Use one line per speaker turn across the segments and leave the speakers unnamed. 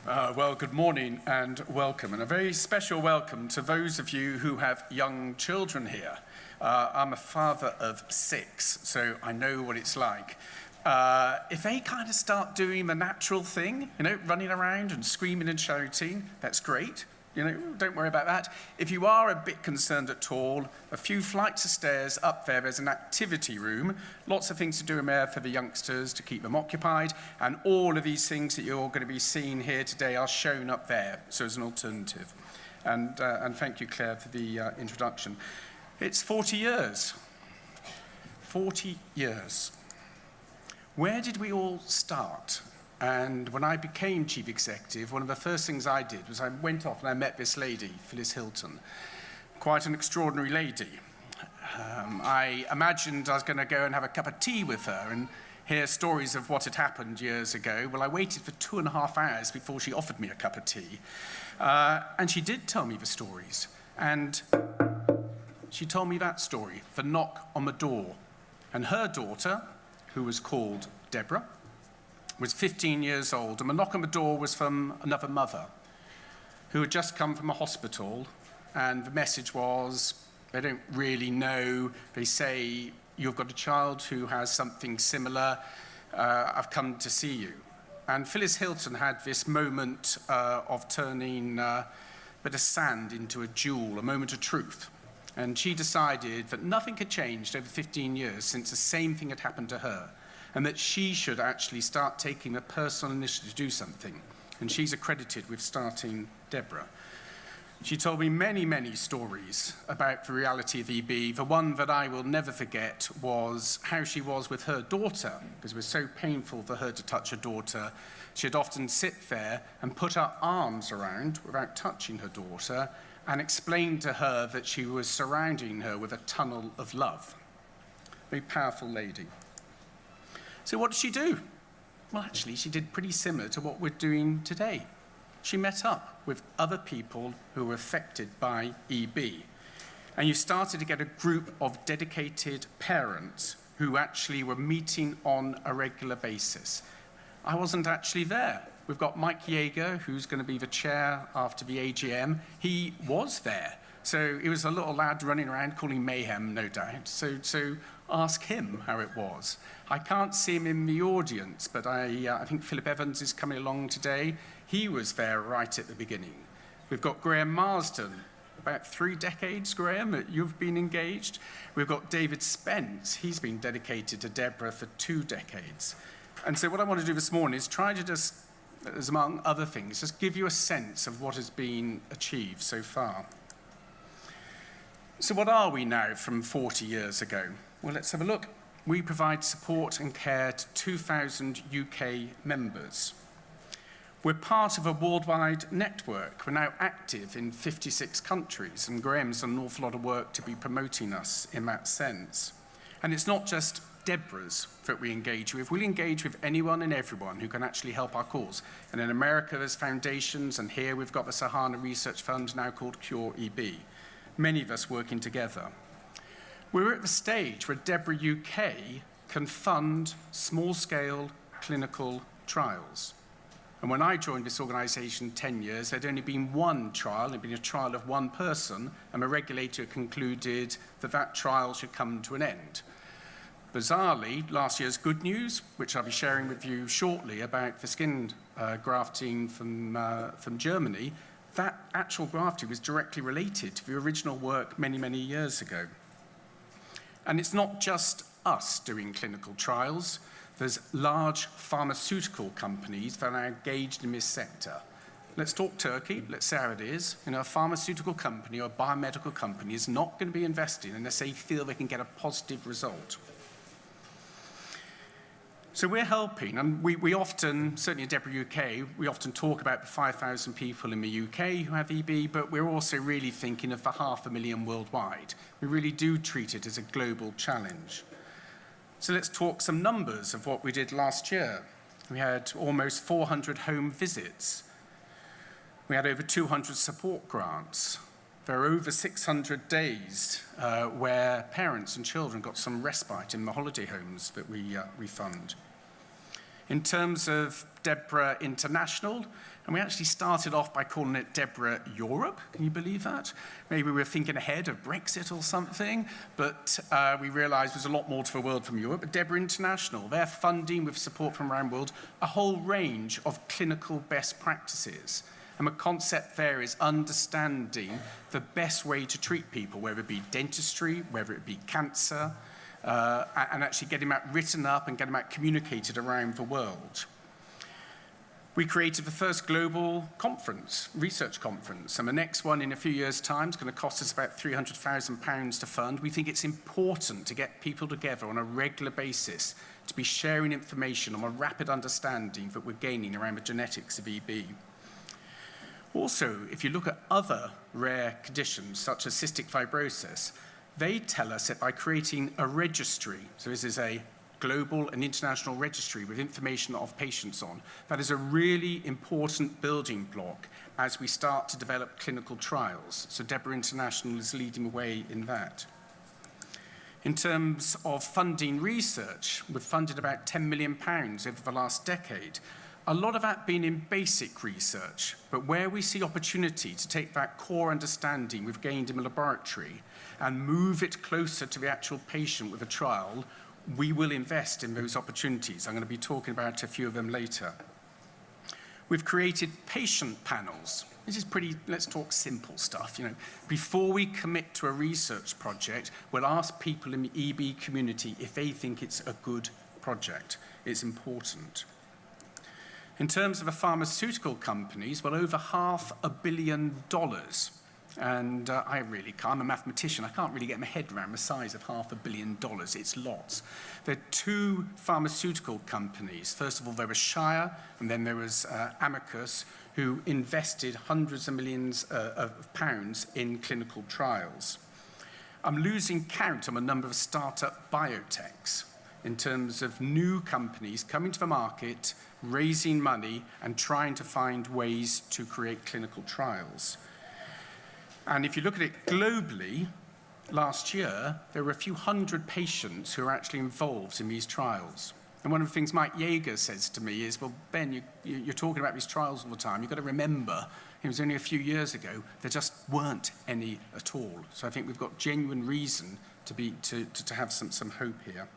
Well, good morning and welcome, and a very special welcome to those of you who have young children here. I'm a father of 6, so I know what it's like. If they kind of start doing the natural thing, running around and screaming and shouting, that's great. Don't worry about that. If you are a bit concerned at all, a few flights of stairs up there's an activity room, lots of things to do in there for the youngsters to keep them occupied, and all of these things that you're going to be seeing here today are shown up there, so as an alternative. And thank you, Claire, for the introduction. It's 40 years. 40 years. Where did we all start? And when I became chief executive, one of the first things I did was I went off and I met this lady, Phyllis Hilton. Quite an extraordinary lady. I imagined I was going to go and have a cup of tea with her and hear stories of what had happened years ago. Well, I waited for 2.5 hours before she offered me a cup of tea. And she did tell me the stories. And she told me that story, the knock on the door. And her daughter, who was called DEBRA, was 15 years old, and the knock on the door was from another mother who had just come from a hospital, and the message was, they don't really know. They say, you've got a child who has something similar. I've come to see you. And Phyllis Hilton had this moment of turning a bit of sand into a jewel, a moment of truth. And she decided that nothing had changed over 15 years since the same thing had happened to her, and that she should actually start taking a personal initiative to do something. And she's accredited with starting DEBRA. She told me many, many stories about the reality of EB. The one that I will never forget was how she was with her daughter, because it was so painful for her to touch her daughter. She'd often sit there and put her arms around without touching her daughter and explain to her that she was surrounding her with a tunnel of love. Very powerful lady. So what did she do? Well, actually, she did pretty similar to what we're doing today. She met up with other people who were affected by EB. And you started to get a group of dedicated parents who actually were meeting on a regular basis. I wasn't actually there. We've got Mike Yeager, who's going to be the chair after the AGM. He was there. So he was a little lad running around calling mayhem, no doubt. So ask him how it was. I can't see him in the audience, but I think Philip Evans is coming along today. He was there right at the beginning. We've got Graham Marsden, about 3 decades, Graham, that you've been engaged. We've got David Spence. He's been dedicated to DEBRA for 2 decades. And so what I want to do this morning is try to just, as among other things, just give you a sense of what has been achieved so far. So what are we now from 40 years ago? Well, let's have a look. We provide support and care to 2,000 UK members. We're part of a worldwide network. We're now active in 56 countries, and Graham's done an awful lot of work to be promoting us in that sense. And it's not just DEBRAs that we engage with. We'll engage with anyone and everyone who can actually help our cause. And in America, there's foundations, and here we've got the Sahana Research Fund, now called Cure EB. Many of us working together. We're at the stage where DEBRA UK can fund small-scale clinical trials. And when I joined this organisation 10 years, there'd only been one trial. It'd been a trial of one person, and the regulator concluded that that trial should come to an end. Bizarrely, last year's good news, which I'll be sharing with you shortly about the skin grafting from Germany, that actual grafting was directly related to the original work many, many years ago. And it's not just us doing clinical trials. There's large pharmaceutical companies that are engaged in this sector. Let's talk Turkey. Let's say how it is. A pharmaceutical company or a biomedical company is not going to be investing unless they feel they can get a positive result. So we're helping, and we often, certainly at DEBRA UK, we often talk about the 5,000 people in the UK who have EB, but we're also really thinking of the 500,000 worldwide. We really do treat it as a global challenge. So let's talk some numbers of what we did last year. We had almost 400 home visits. We had over 200 support grants. There are over 600 days where parents and children got some respite in the holiday homes that we fund. In terms of DEBRA International, and we actually started off by calling it DEBRA Europe. Can you believe that? Maybe we were thinking ahead of Brexit or something, but we realized there's a lot more to the world from Europe. But DEBRA International, they're funding with support from around the world a whole range of clinical best practices. And the concept there is understanding the best way to treat people, whether it be dentistry, whether it be cancer, and actually getting that written up and getting that communicated around the world. We created the first global conference, research conference, and the next one in a few years' time is going to cost us about £300,000 to fund. We think it's important to get people together on a regular basis to be sharing information on a rapid understanding that we're gaining around the genetics of EB. Also, if you look at other rare conditions, such as cystic fibrosis, they tell us that by creating a registry, so this is a global and international registry with information of patients on, that is a really important building block as we start to develop clinical trials. So DEBRA International is leading the way in that. In terms of funding research, we've funded about £10 million over the last decade. A lot of that being in basic research, but where we see opportunity to take that core understanding we've gained in the laboratory and move it closer to the actual patient with a trial, we will invest in those opportunities. I'm going to be talking about a few of them later. We've created patient panels. This is pretty, let's talk simple stuff. Before we commit to a research project, we'll ask people in the EB community if they think it's a good project. It's important. In terms of the pharmaceutical companies, well, over $500 million. And I really can't, I'm a mathematician, I can't really get my head around the size of $500 million. It's lots. There are two pharmaceutical companies. First of all, there was Shire, and then there was Amicus, who invested hundreds of millions of pounds in clinical trials. I'm losing count on a number of startup biotechs in terms of new companies coming to the market, raising money, and trying to find ways to create clinical trials. And if you look at it globally, last year, there were a few hundred patients who are actually involved in these trials. And one of the things Mike Yeager says to me is, well, Ben, you're talking about these trials all the time. You've got to remember, it was only a few years ago, there just weren't any at all. So I think we've got genuine reason to have some hope here.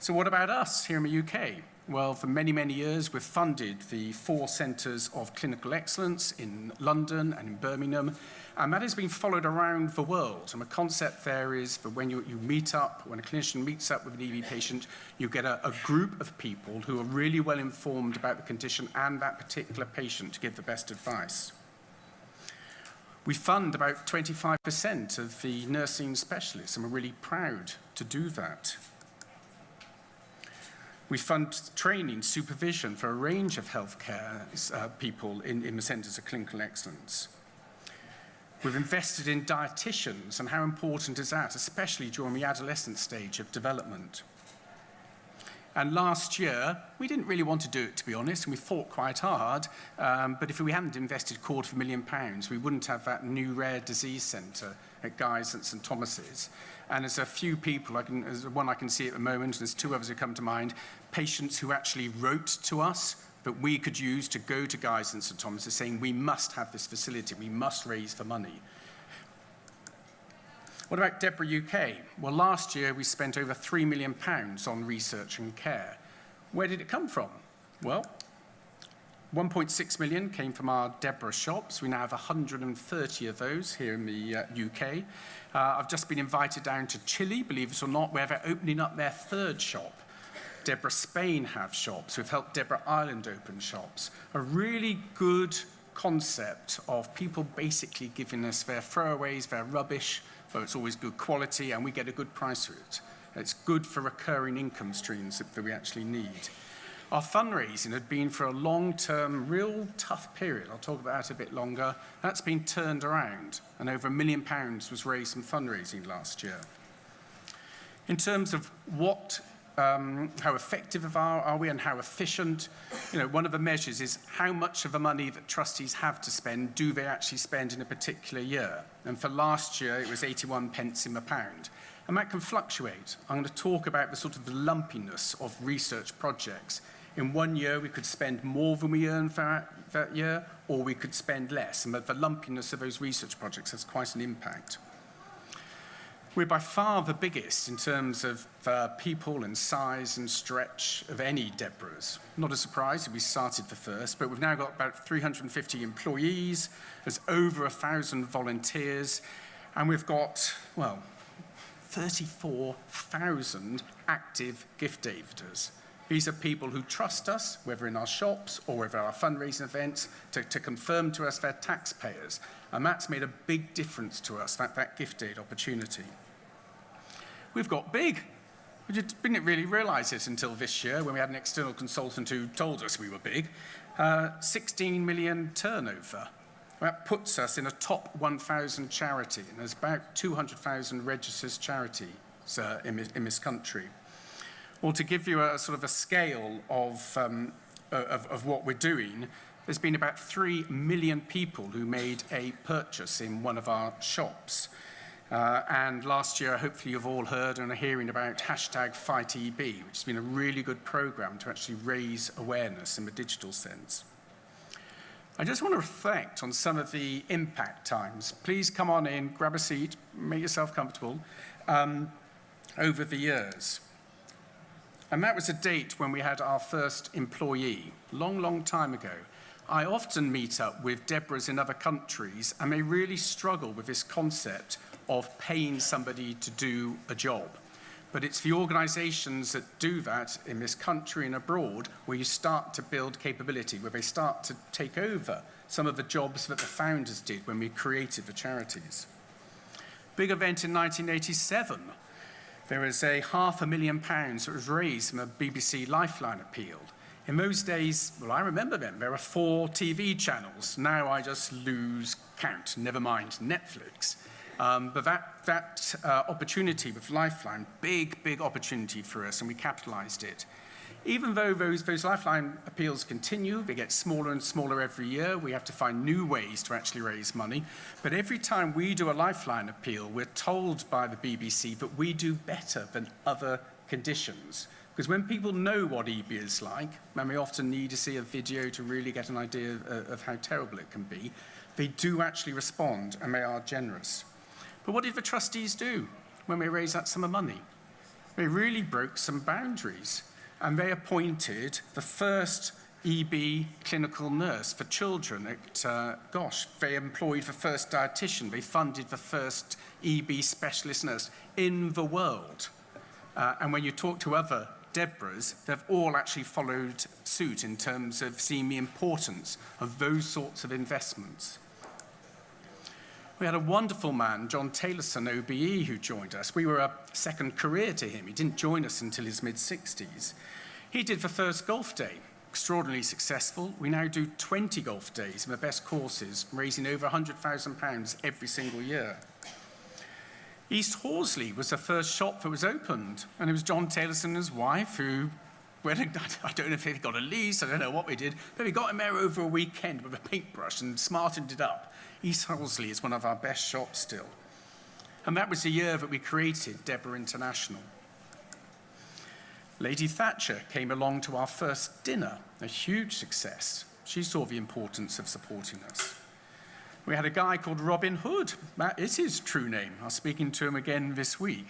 So what about us here in the UK? Well, for many, many years, we've funded the 4 centres of clinical excellence in London and in Birmingham, and that has been followed around the world. And the concept there is that when you meet up, when a clinician meets up with an EB patient, you get a group of people who are really well informed about the condition and that particular patient to give the best advice. We fund about 25% of the nursing specialists, and we're really proud to do that. We fund training, supervision for a range of healthcare people in the centres of clinical excellence. We've invested in dietitians, and how important is that, especially during the adolescent stage of development. And last year, we didn't really want to do it, to be honest, and we fought quite hard, but if we hadn't invested £250,000, we wouldn't have that new rare disease centre at Guy's and St Thomas's. And there's a few people, there's one I can see at the moment, and there's 2 others who come to mind, patients who actually wrote to us that we could use to go to Guy's and St Thomas's saying, we must have this facility, we must raise the money. What about DEBRA UK? Well, last year we spent over £3 million on research and care. Where did it come from? Well, 1.6 million came from our DEBRA shops. We now have 130 of those here in the UK. I've just been invited down to Chile, believe it or not, where they're opening up their 3rd shop. DEBRA Spain have shops. We've helped DEBRA Ireland open shops. A really good concept of people basically giving us their throwaways, their rubbish, but it's always good quality, and we get a good price for it. It's good for recurring income streams that we actually need. Our fundraising had been for a long-term, real tough period. I'll talk about that a bit longer. That's been turned around, and over £1 million was raised in fundraising last year. In terms of how effective are we and how efficient, one of the measures is how much of the money that trustees have to spend do they actually spend in a particular year. And for last year, it was 81 pence in the pound. And that can fluctuate. I'm going to talk about the sort of lumpiness of research projects. In 1 year, we could spend more than we earned for that year, or we could spend less. And the lumpiness of those research projects has quite an impact. We're by far the biggest in terms of people and size and stretch of any DEBRAs. Not a surprise that we started the first, but we've now got about 350 employees, there's over 1,000 volunteers, and we've got, well, 34,000 active gift aiders. These are people who trust us, whether in our shops or whether our fundraising events, to confirm to us they're taxpayers. And that's made a big difference to us, that gift aid opportunity. We've got big. We didn't really realize it until this year when we had an external consultant who told us we were big. 16 million turnover. That puts us in a top 1,000 charity, and there's about 200,000 registered charities in this country. Well, to give you a sort of a scale of what we're doing, there's been about 3 million people who made a purchase in one of our shops. And last year, hopefully you've all heard and are hearing about #FightEB, which has been a really good program to actually raise awareness in the digital sense. I just want to reflect on some of the impact times. Please come on in, grab a seat, make yourself comfortable, over the years. And that was a date when we had our first employee, long time ago. I often meet up with DEBRAs in other countries, and they really struggle with this concept of paying somebody to do a job. But it's the organizations that do that in this country and abroad where you start to build capability, where they start to take over some of the jobs that the founders did when we created the charities. Big event in 1987. There was a £500,000 that was raised from a BBC Lifeline appeal. In those days, well, I remember them, there were 4 TV channels. Now I just lose count, never mind Netflix. But that opportunity with Lifeline, big opportunity for us, and we capitalized it. Even though those Lifeline appeals continue, they get smaller and smaller every year, we have to find new ways to actually raise money. But every time we do a Lifeline appeal, we're told by the BBC that we do better than other conditions. Because when people know what EB is like, and we often need to see a video to really get an idea of how terrible it can be, they do actually respond, and they are generous. But what did the trustees do when they raised that sum of money? They really broke some boundaries, and they appointed the first EB clinical nurse for children at Gosh. They employed the first dietitian. They funded the first EB specialist nurse in the world. And when you talk to other DEBRAs, they've all actually followed suit in terms of seeing the importance of those sorts of investments. We had a wonderful man, John Taylorson, OBE, who joined us. We were a second career to him. He didn't join us until his mid-60s. He did the first golf day, extraordinarily successful. We now do 20 golf days in the best courses, raising over £100,000 every single year. East Horsley was the first shop that was opened, and it was John Taylorson and his wife who I don't know if they got a lease, I don't know what we did, but we got him there over a weekend with a paintbrush and smartened it up. East Horsley is one of our best shops still. And that was the year that we created DEBRA International. Lady Thatcher came along to our first dinner, a huge success. She saw the importance of supporting us. We had a guy called Robin Hood. That is his true name. I was speaking to him again this week.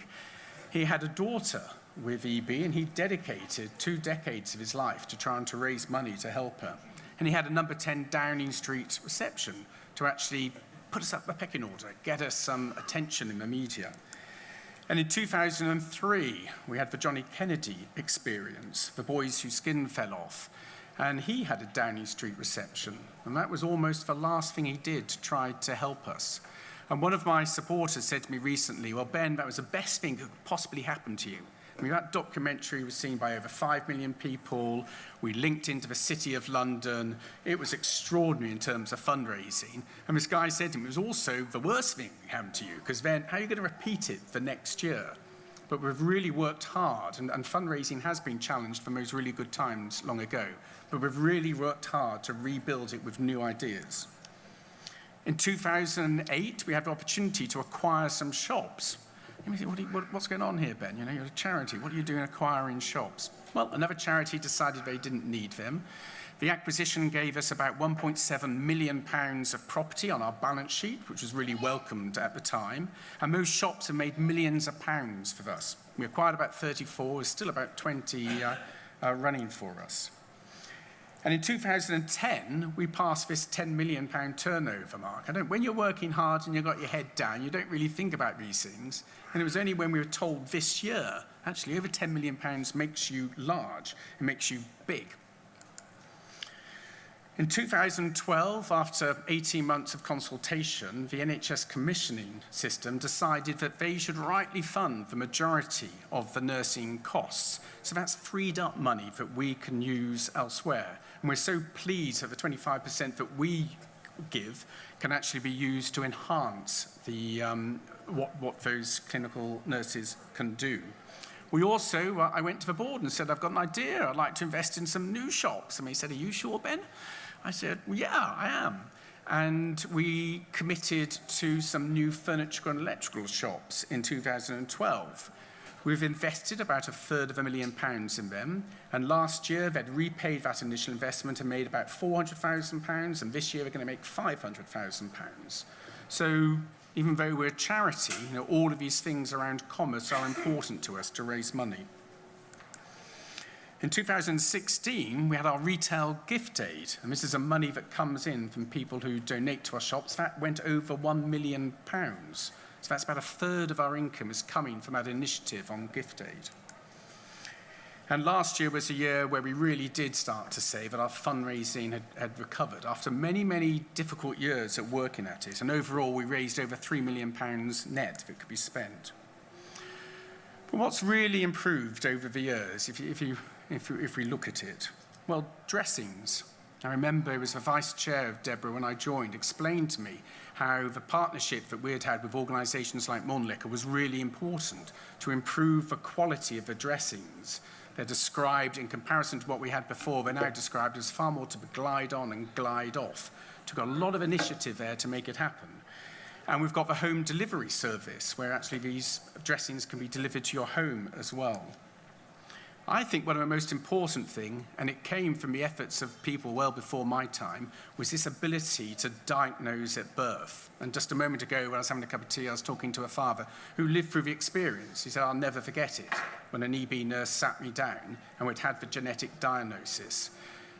He had a daughter with EB, and he dedicated 2 decades of his life to trying to raise money to help her. And he had a number 10 Downing Street reception to actually put us up the pecking order, get us some attention in the media. And in 2003, we had the Johnny Kennedy experience, the boys whose skin fell off. And he had a Downing Street reception. And that was almost the last thing he did to try to help us. And one of my supporters said to me recently, well, Ben, that was the best thing that could possibly happen to you. I mean, that documentary was seen by over 5 million people. We linked into the City of London. It was extraordinary in terms of fundraising. And this guy said to me, it was also the worst thing that happened to you, because then how are you going to repeat it the next year? But we've really worked hard, and fundraising has been challenged from those really good times long ago. But we've really worked hard to rebuild it with new ideas. In 2008, we had the opportunity to acquire some shops. You think, what's going on here, Ben? You know, you're a charity. What are you doing acquiring shops? Well, another charity decided they didn't need them. The acquisition gave us about £1.7 million of property on our balance sheet, which was really welcomed at the time. And those shops have made millions of pounds for us. We acquired about 34, there's still about 20 running for us. And in 2010, we passed this £10 million turnover mark. When you're working hard and you've got your head down, you don't really think about these things. And it was only when we were told this year, actually over £10 million makes you large, it makes you big. In 2012, after 18 months of consultation, the NHS commissioning system decided that they should rightly fund the majority of the nursing costs. So that's freed up money that we can use elsewhere. And we're so pleased that the 25% that we give can actually be used to enhance the, what those clinical nurses can do. We also, I went to the board and said, I've got an idea. I'd like to invest in some new shops. And they said, are you sure, Ben? I said, well, yeah, I am. And we committed to some new furniture and electrical shops in 2012. We've invested about £250,000 in them. And last year, they'd repaid that initial investment and made about £400,000. And this year, they're going to make £500,000. So even though we're a charity, you know, all of these things around commerce are important to us to raise money. In 2016, we had our retail gift aid, and this is the money that comes in from people who donate to our shops. That went over £1 million. So that's about a third of our income is coming from that initiative on gift aid. And last year was a year where we really did start to say that our fundraising had recovered after many, many difficult years at working at it. And overall, we raised over £3 million net that could be spent. But what's really improved over the years, if we look at it? Well, dressings. I remember it was the vice chair of DEBRA when I joined explained to me how the partnership that we had with organisations like Monliquor was really important to improve the quality of the dressings. They're described, in comparison to what we had before, they're now described as far more to glide on and glide off. Took a lot of initiative there to make it happen. And we've got the home delivery service, where actually these dressings can be delivered to your home as well. I think one of the most important thing, and it came from the efforts of people well before my time, was this ability to diagnose at birth. And just a moment ago, when I was having a cup of tea, I was talking to a father who lived through the experience. He said, I'll never forget it, when an EB nurse sat me down and we'd had the genetic diagnosis.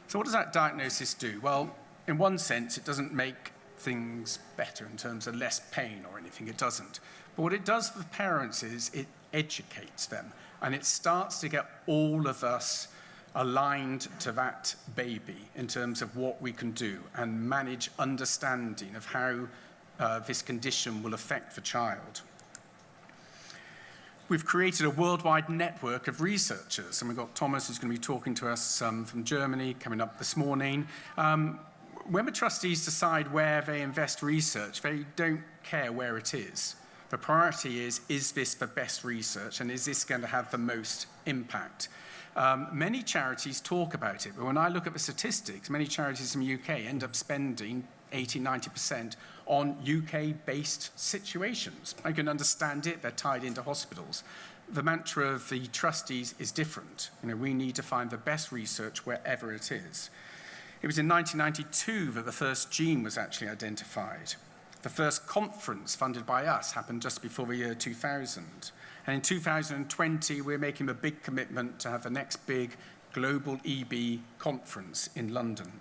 So what does that diagnosis do? Well, in one sense, it doesn't make things better in terms of less pain or anything. It doesn't. But what it does for the parents is it educates them. And it starts to get all of us aligned to that baby in terms of what we can do and manage understanding of how this condition will affect the child. We've created a worldwide network of researchers, and we've got Thomas, who's going to be talking to us from Germany, coming up this morning. When the trustees decide where they invest research, they don't care where it is. The priority is this the best research, and is this going to have the most impact? Many charities talk about it, but when I look at the statistics, many charities in the UK end up spending 80–90% on UK-based situations. I can understand it, they're tied into hospitals. The mantra of the trustees is different. You know, we need to find the best research wherever it is. It was in 1992 that the first gene was actually identified. The first conference funded by us happened just before the year 2000. And in 2020, we're making a big commitment to have the next big global EB conference in London.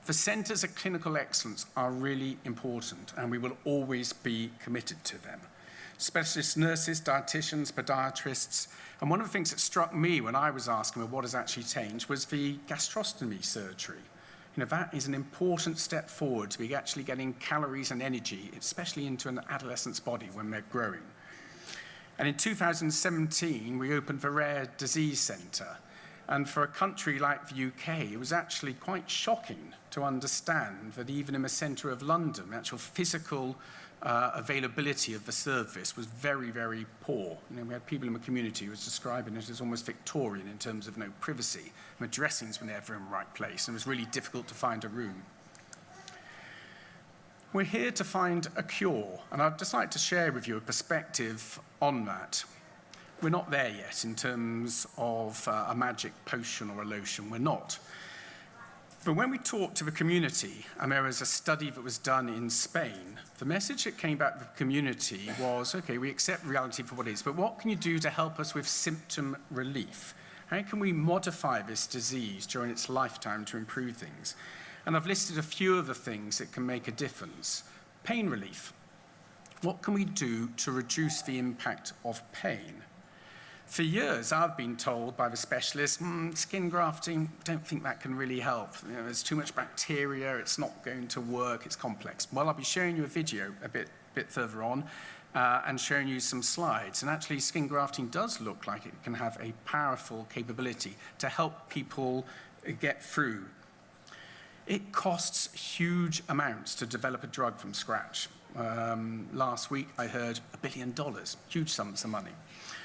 The centres of clinical excellence are really important, and we will always be committed to them. Specialist nurses, dietitians, podiatrists, and one of the things that struck me when I was asking what has actually changed was the gastrostomy surgery. You know, that is an important step forward to be actually getting calories and energy, especially into an adolescent's body when they're growing. And in 2017, we opened the Rare Disease Centre. And for a country like the UK, it was actually quite shocking to understand that even in the centre of London, the actual physical availability of the service was very, very poor. You know, we had people in the community who was describing it as almost Victorian in terms of no privacy. And the dressings were never in the right place, and it was really difficult to find a room. We're here to find a cure, and I'd just like to share with you a perspective on that. We're not there yet in terms of a magic potion or a lotion. We're not. But when we talked to the community, and there was a study that was done in Spain, the message that came back from the community was, okay, we accept reality for what it is, but what can you do to help us with symptom relief? How can we modify this disease during its lifetime to improve things? And I've listed a few of the things that can make a difference. Pain relief. What can we do to reduce the impact of pain? For years, I've been told by the specialists, skin grafting, don't think that can really help. You know, there's too much bacteria, it's not going to work, it's complex. Well, I'll be showing you a video a bit further on and showing you some slides. And actually, skin grafting does look like it can have a powerful capability to help people get through. It costs huge amounts to develop a drug from scratch. Last week, I heard $1 billion, huge sums of money.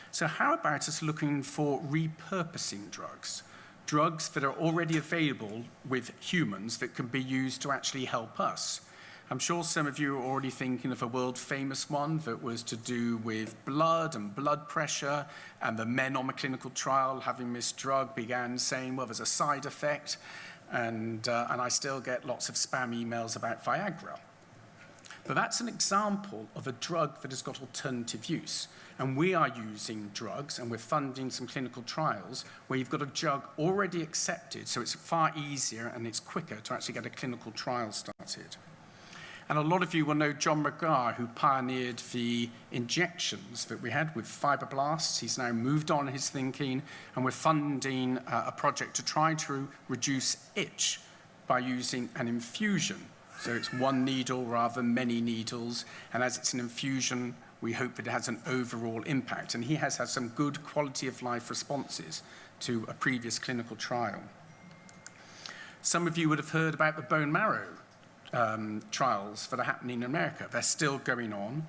So how about us looking for repurposing drugs? Drugs that are already available with humans that can be used to actually help us. I'm sure some of you are already thinking of a world-famous one that was to do with blood and blood pressure, and the men on the clinical trial having this drug began saying, well, there's a side effect, and I still get lots of spam emails about Viagra. But that's an example of a drug that has got alternative use. And we are using drugs, and we're funding some clinical trials where you've got a drug already accepted, so it's far easier and it's quicker to actually get a clinical trial started. And a lot of you will know John McGrath, who pioneered the injections that we had with fibroblasts. He's now moved on his thinking, and we're funding a project to try to reduce itch by using an infusion. So it's one needle rather than many needles, and as it's an infusion, we hope that it has an overall impact. And he has had some good quality of life responses to a previous clinical trial. Some of you would have heard about the bone marrow trials that are happening in America. They're still going on.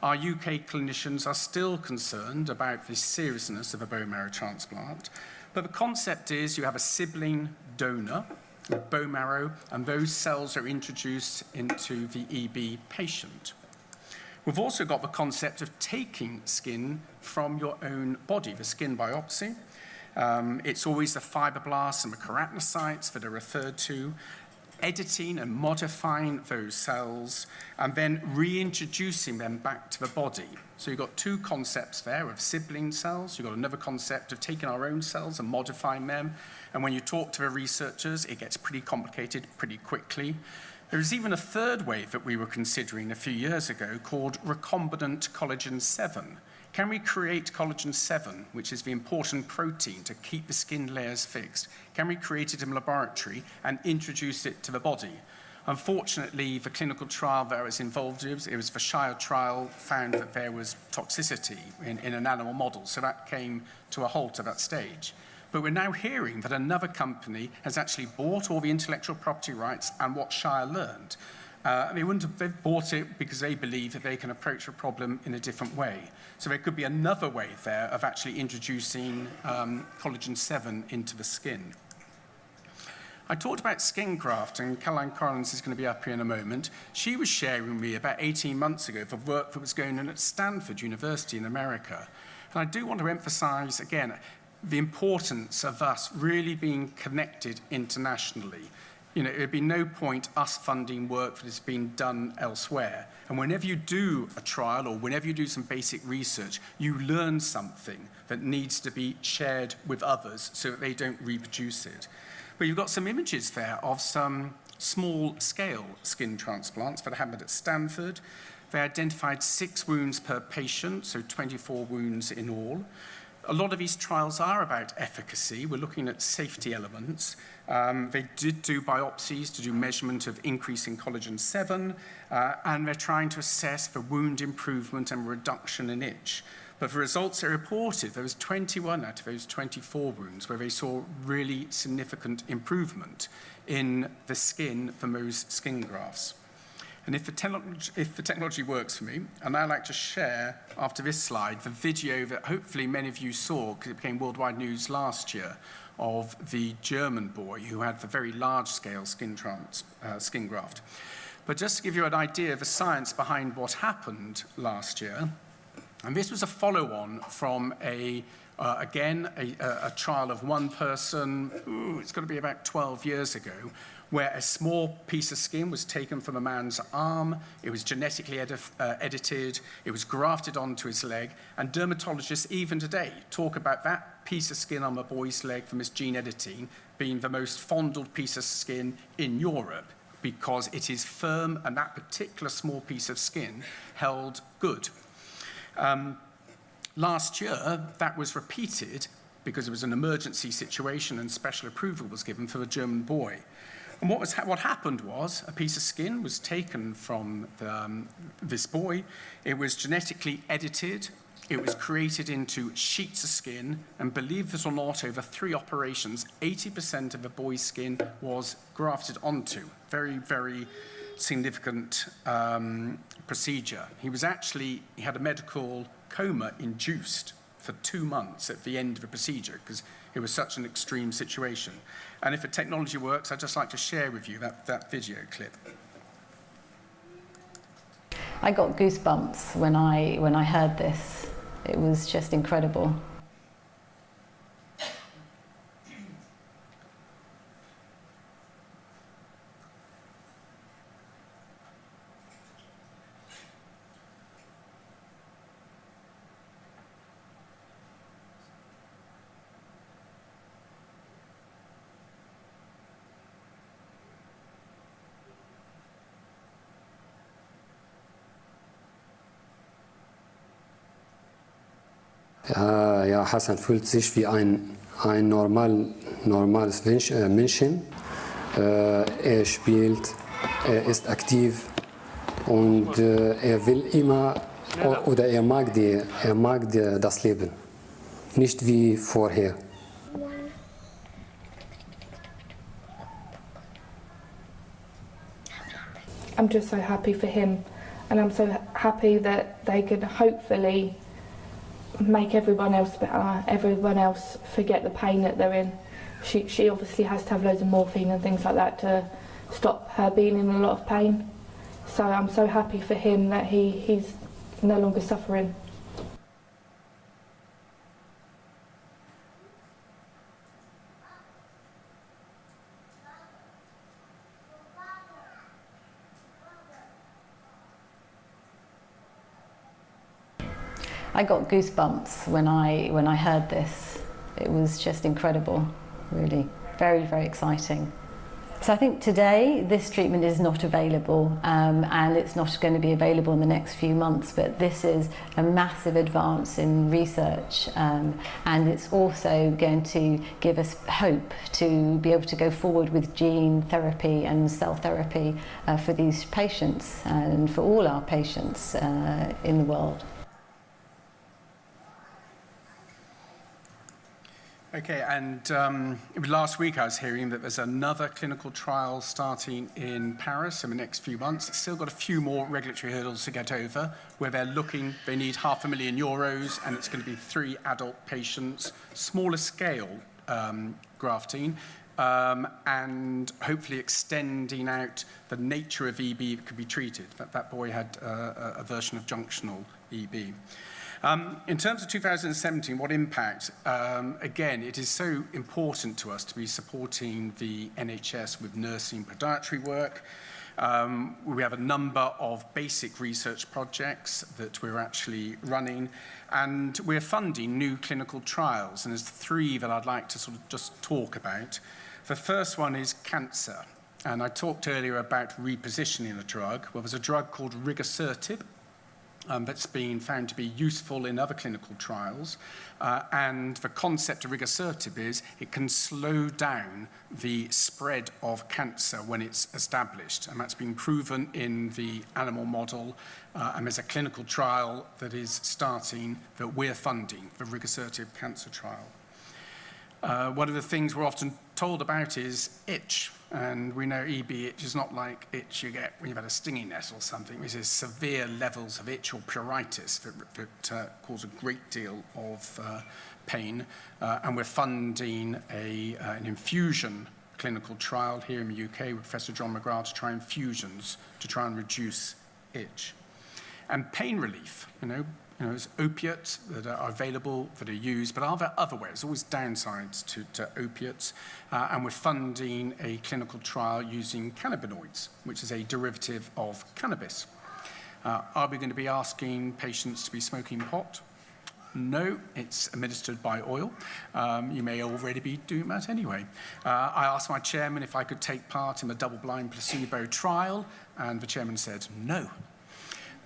Our UK clinicians are still concerned about the seriousness of a bone marrow transplant. But the concept is you have a sibling donor with bone marrow, and those cells are introduced into the EB patient. We've also got the concept of taking skin from your own body, the skin biopsy. It's always the fibroblasts and the keratinocytes that are referred to, editing and modifying those cells, and then reintroducing them back to the body. So you've got two concepts there of sibling cells. You've got another concept of taking our own cells and modifying them. And when you talk to the researchers, it gets pretty complicated pretty quickly. There's even a third wave that we were considering a few years ago called Recombinant Collagen 7. Can we create collagen 7, which is the important protein to keep the skin layers fixed? Can we create it in a laboratory and introduce it to the body? Unfortunately, the clinical trial that I was involved in, it was the Shire trial, found that there was toxicity in an animal model, so that came to a halt at that stage. But we're now hearing that another company has actually bought all the intellectual property rights and what Shire learned. They've bought it because they believe that they can approach the problem in a different way. So there could be another way there of actually introducing collagen 7 into the skin. I talked about skin graft, and Caroline Collins is going to be up here in a moment. She was sharing with me about 18 months ago the work that was going on at Stanford University in America. And I do want to emphasize, again, the importance of us really being connected internationally. You know, it would be no point us funding work that has been done elsewhere. And whenever you do a trial or whenever you do some basic research, you learn something that needs to be shared with others so that they don't reproduce it. But you've got some images there of some small-scale skin transplants that happened at Stanford. They identified 6 wounds per patient, so 24 wounds in all. A lot of these trials are about efficacy. We're looking at safety elements. They did do biopsies to do measurement of increasing collagen 7, and they're trying to assess for wound improvement and reduction in itch. But the results they reported, there was 21 out of those 24 wounds where they saw really significant improvement in the skin from those skin grafts. And if the technology works for me, and I'd like to share, after this slide, the video that hopefully many of you saw, because it became worldwide news last year, of the German boy who had the very large-scale skin graft. But just to give you an idea of the science behind what happened last year, and this was a follow-on from a trial of one person, it's got to be about 12 years ago, where a small piece of skin was taken from a man's arm, it was genetically edited, it was grafted onto his leg, and dermatologists even today talk about that piece of skin on a boy's leg from this gene editing being the most fondled piece of skin in Europe, because it is firm and that particular small piece of skin held good. Last year, that was repeated because it was an emergency situation and special approval was given for a German boy. And what happened was a piece of skin was taken from this boy. It was genetically edited. It was created into sheets of skin. And believe it or not, over 3 operations, 80% of the boy's skin was grafted onto. Very, very significant procedure. He had a medical coma induced for 2 months at the end of the procedure because it was such an extreme situation. And if the technology works, I'd just like to share with you that video clip.
I got goosebumps when I heard this. It was just incredible.
Ja, Hassan fühlt sich wie ein normales Menschen. Er spielt, er ist aktiv und er will immer, oder er mag das Leben, nicht wie vorher.
I'm just so happy for him, and I'm so happy that they can hopefully make everyone else better, everyone else forget the pain that they're in. She obviously has to have loads of morphine and things like that to stop her being in a lot of pain. So I'm so happy for him that he's no longer suffering.
I got goosebumps when I heard this. It was just incredible, really. Very, very exciting. So I think today this treatment is not available and it's not going to be available in the next few months, but this is a massive advance in research and it's also going to give us hope to be able to go forward with gene therapy and cell therapy for these patients and for all our patients in the world.
Okay, and last week I was hearing that there's another clinical trial starting in Paris in the next few months. It's still got a few more regulatory hurdles to get over, where they need €500,000, and it's going to be 3 adult patients, smaller scale grafting, and hopefully extending out the nature of EB that could be treated. That boy had a version of junctional EB. In terms of 2017, what impact? Again, it is so important to us to be supporting the NHS with nursing podiatry work. We have a number of basic research projects that we're actually running, and we're funding new clinical trials, and there's 3 that I'd like to sort of just talk about. The first one is cancer, and I talked earlier about repositioning a drug. Well, there's a drug called rigosertib, that's been found to be useful in other clinical trials. And the concept of rigosertib is it can slow down the spread of cancer when it's established. And that's been proven in the animal model. And there's a clinical trial that is starting that we're funding, the rigosertib cancer trial. One of the things we're often told about is itch. And we know EB itch is not like itch you get when you've had a stinging nettle or something. This is severe levels of itch or pruritus that cause a great deal of pain. And we're funding an infusion clinical trial here in the UK with Professor John McGrath to try infusions to try and reduce itch. And pain relief, there's opiates that are available, that are used, but are there other ways? There's always downsides to opiates. And we're funding a clinical trial using cannabinoids, which is a derivative of cannabis. Are we going to be asking patients to be smoking pot? No, it's administered by oil. You may already be doing that anyway. I asked my chairman if I could take part in a double-blind placebo trial, and the chairman said no.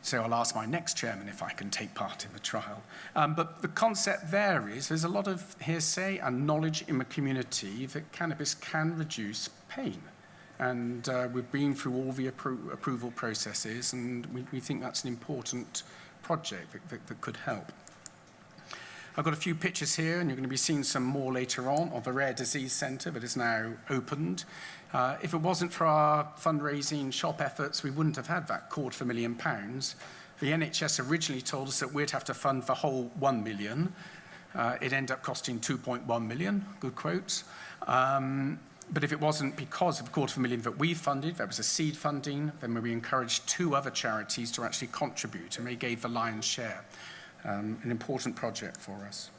So I'll ask my next chairman if I can take part in the trial. But the concept there is there's a lot of hearsay and knowledge in the community that cannabis can reduce pain. And we've been through all the approval processes, and we think that's an important project that could help. I've got a few pictures here, and you're going to be seeing some more later on of the Rare Disease Centre that is now opened. If it wasn't for our fundraising shop efforts, we wouldn't have had that £250,000. The NHS originally told us that we'd have to fund the whole £1 million. It ended up costing 2.1 million, good quotes. But if it wasn't because of the £250,000 that we funded, that was a seed funding, then we encouraged 2 other charities to actually contribute, and they gave the lion's share. An important project for us.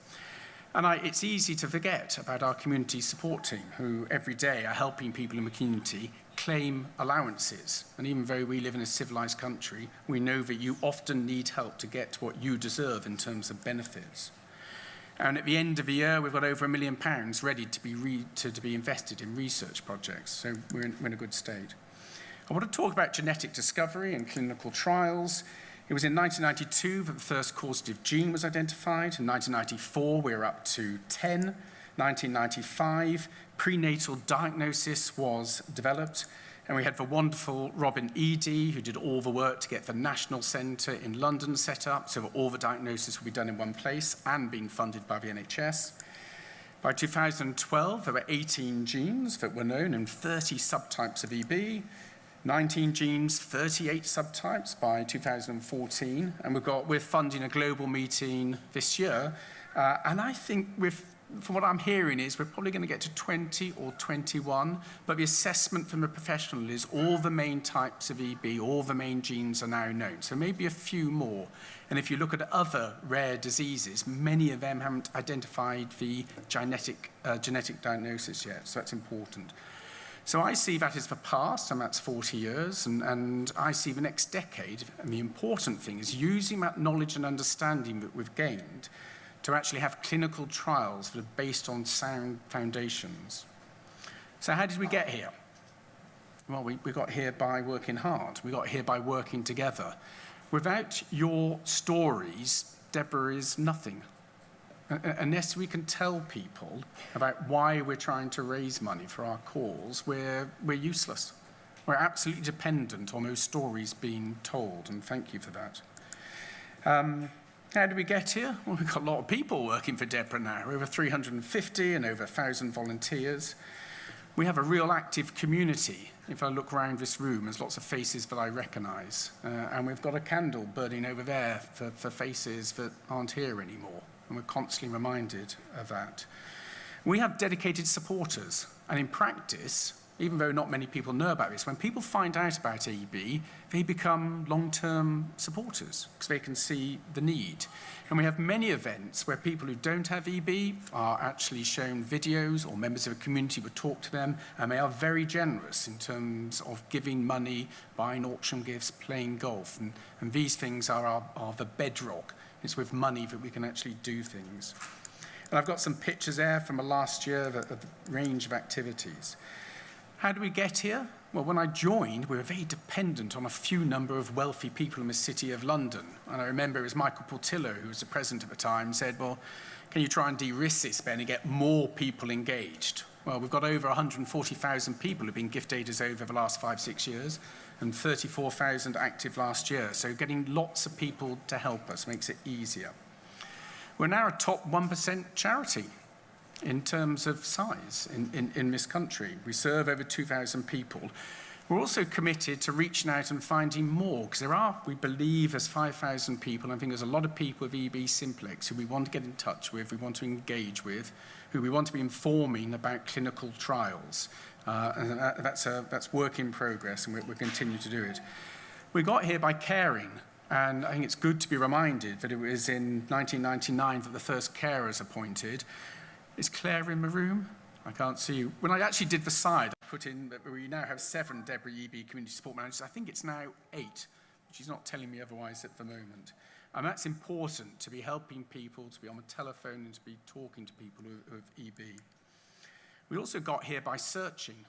And it's easy to forget about our community support team, who every day are helping people in the community claim allowances. And even though we live in a civilized country, we know that you often need help to get what you deserve in terms of benefits. And at the end of the year, we've got over £1 million ready to be invested in research projects. So we're in a good state. I want to talk about genetic discovery and clinical trials. It was in 1992 that the first causative gene was identified. In 1994, we were up to 10. 1995, prenatal diagnosis was developed. And we had the wonderful Robin Eadie, who did all the work to get the National Centre in London set up, so that all the diagnosis would be done in one place and being funded by the NHS. By 2012, there were 18 genes that were known and 30 subtypes of EB. 19 genes, 38 subtypes by 2014, and we're funding a global meeting this year, and I think from what I'm hearing is we're probably going to get to 20 or 21, but the assessment from the professional is all the main types of EB, all the main genes are now known, so maybe a few more. And if you look at other rare diseases, many of them haven't identified the genetic diagnosis yet, so that's important. So I see that as the past, and that's 40 years, and I see the next decade, and the important thing is using that knowledge and understanding that we've gained to actually have clinical trials that are based on sound foundations. So how did we get here? Well, we got here by working hard. We got here by working together. Without your stories, DEBRA is nothing. Unless we can tell people about why we're trying to raise money for our cause, we're useless. We're absolutely dependent on those stories being told, and thank you for that. How did we get here? Well, we've got a lot of people working for DEBRA now, over 350 and over 1,000 volunteers. We have a real active community. If I look around this room, there's lots of faces that I recognise. And we've got a candle burning over there for faces that aren't here anymore. And we're constantly reminded of that. We have dedicated supporters, and in practice, even though not many people know about this, when people find out about EB, they become long-term supporters because they can see the need. And we have many events where people who don't have EB are actually shown videos, or members of a community would talk to them, and they are very generous in terms of giving money, buying auction gifts, playing golf. And these things are the bedrock. It's with money that we can actually do things. And I've got some pictures there from the last year of a range of activities. How did we get here? Well, when I joined, we were very dependent on a few number of wealthy people in the City of London. And I remember it was Michael Portillo, who was the president at the time, said, well, can you try and de-risk this, Ben, and get more people engaged? Well, we've got over 140,000 people who've been gift aiders over the last 5-6 years, and 34,000 active last year. So getting lots of people to help us makes it easier. We're now a top 1% charity in terms of size in this country. We serve over 2,000 people. We're also committed to reaching out and finding more, because there are, we believe, there's 5,000 people, and I think there's a lot of people with EB simplex who we want to get in touch with, we want to engage with, who we want to be informing about clinical trials. And that's work in progress, and we'll continue to do it. We got here by caring, and I think it's good to be reminded that it was in 1999 that the first carer was appointed. Is Claire in the room? I can't see you. When I actually did the side, I put in that we now have 7 DEBRA EB community support managers. I think it's now 8. She's not telling me otherwise at the moment. And that's important, to be helping people, to be on the telephone and to be talking to people who have EB. We also got here by searching.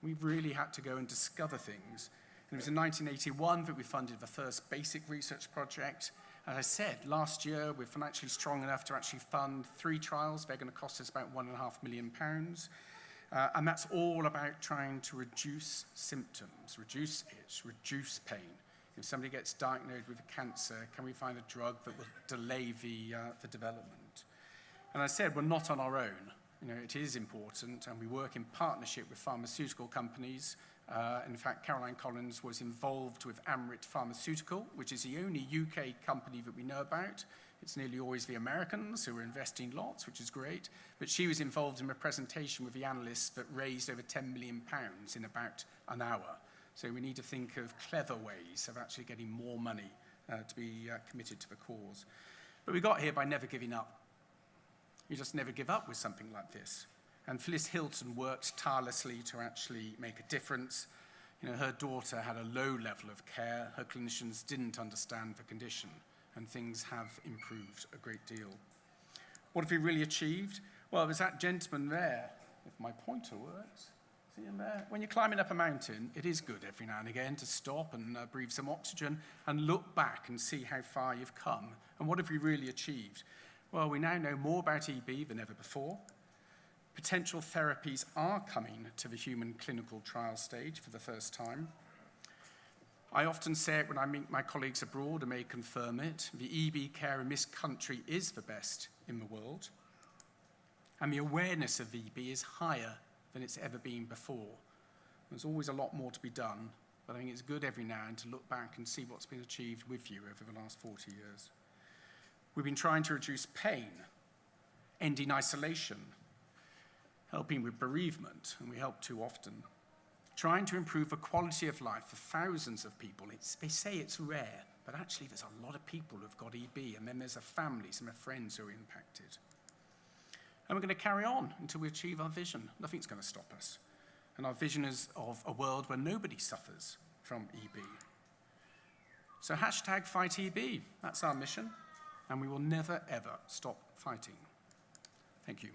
We really had to go and discover things. And it was in 1981 that we funded the first basic research project. As I said, last year we're financially strong enough to actually fund 3 trials. They're going to cost us about £1.5 million. And that's all about trying to reduce symptoms, reduce itch, reduce pain. If somebody gets diagnosed with a cancer, can we find a drug that will delay the development? And I said, we're not on our own. You know, it is important, and we work in partnership with pharmaceutical companies. In fact, Caroline Collins was involved with Merrett Pharmaceutical, which is the only UK company that we know about. It's nearly always the Americans who are investing lots, which is great. But she was involved in a presentation with the analysts that raised over £10 million in about an hour. So we need to think of clever ways of actually getting more money to be committed to the cause. But we got here by never giving up. You just never give up with something like this. And Phyllis Hilton worked tirelessly to actually make a difference. You know, her daughter had a low level of care. Her clinicians didn't understand the condition, and things have improved a great deal. What have we really achieved? Well, there's that gentleman there, if my pointer works. See him there? When you're climbing up a mountain, it is good every now and again to stop and breathe some oxygen and look back and see how far you've come. And what have we really achieved? Well, we now know more about EB than ever before. Potential therapies are coming to the human clinical trial stage for the first time. I often say it when I meet my colleagues abroad and may confirm it. The EB care in this country is the best in the world. And the awareness of EB is higher than it's ever been before. There's always a lot more to be done, but I think it's good every now and then to look back and see what's been achieved with you over the last 40 years. We've been trying to reduce pain, ending isolation, helping with bereavement, and we help too often. Trying to improve the quality of life for thousands of people. They say it's rare, but actually there's a lot of people who've got EB, and then there's their families and their friends who are impacted. And we're going to carry on until we achieve our vision. Nothing's going to stop us. And our vision is of a world where nobody suffers from EB. So #FightEB, that's our mission. And we will never, ever stop fighting. Thank you.